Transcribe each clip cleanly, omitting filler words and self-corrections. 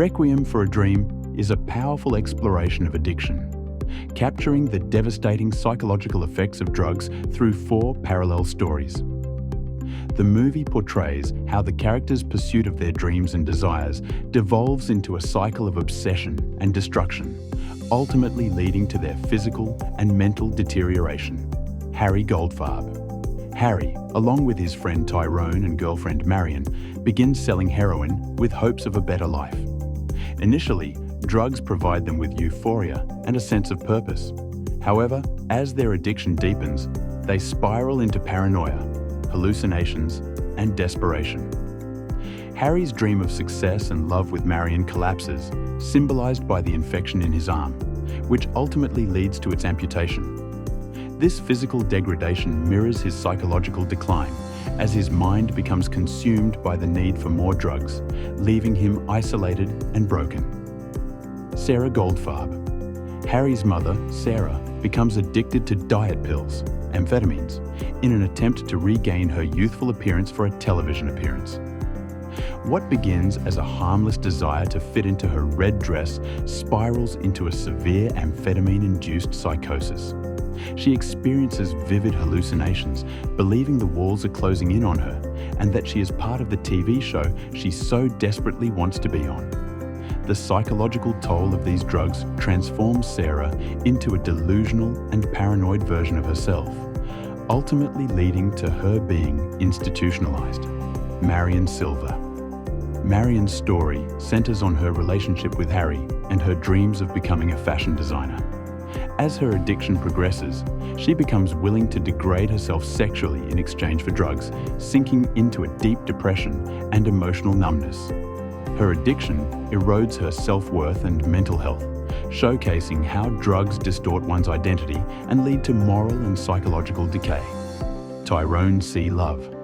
Requiem for a Dream is a powerful exploration of addiction, capturing the devastating psychological effects of drugs through 4 parallel stories. The movie portrays how the characters' pursuit of their dreams and desires devolves into a cycle of obsession and destruction, ultimately leading to their physical and mental deterioration. Harry Goldfarb. Harry, along with his friend Tyrone and girlfriend Marion, begins selling heroin with hopes of a better life. Initially, drugs provide them with euphoria and a sense of purpose. However, as their addiction deepens, they spiral into paranoia, hallucinations, and desperation. Harry's dream of success and love with Marion collapses, symbolized by the infection in his arm, which ultimately leads to its amputation. This physical degradation mirrors his psychological decline, as his mind becomes consumed by the need for more drugs, leaving him isolated and broken. Sarah Goldfarb. Harry's mother, Sarah, becomes addicted to diet pills, amphetamines, in an attempt to regain her youthful appearance for a television appearance. What begins as a harmless desire to fit into her red dress spirals into a severe amphetamine-induced psychosis. She experiences vivid hallucinations, believing the walls are closing in on her and that she is part of the TV show she so desperately wants to be on. The psychological toll of these drugs transforms Sarah into a delusional and paranoid version of herself, ultimately leading to her being institutionalized. Marion Silver. Marion's story centers on her relationship with Harry and her dreams of becoming a fashion designer. As her addiction progresses, she becomes willing to degrade herself sexually in exchange for drugs, sinking into a deep depression and emotional numbness. Her addiction erodes her self-worth and mental health, showcasing how drugs distort one's identity and lead to moral and psychological decay. Tyrone C. Love.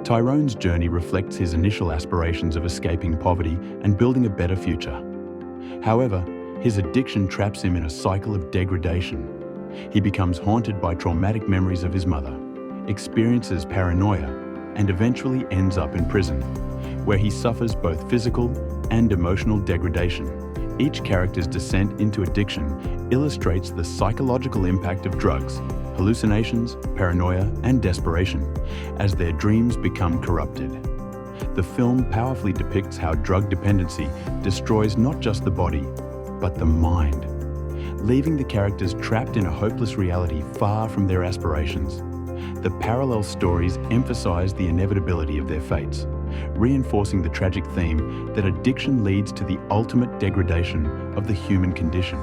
Tyrone's journey reflects his initial aspirations of escaping poverty and building a better future. However, his addiction traps him in a cycle of degradation. He becomes haunted by traumatic memories of his mother, experiences paranoia, and eventually ends up in prison, where he suffers both physical and emotional degradation. Each character's descent into addiction illustrates the psychological impact of drugs, hallucinations, paranoia, and desperation, as their dreams become corrupted. The film powerfully depicts how drug dependency destroys not just the body, but the mind, leaving the characters trapped in a hopeless reality far from their aspirations. The parallel stories emphasize the inevitability of their fates, reinforcing the tragic theme that addiction leads to the ultimate degradation of the human condition.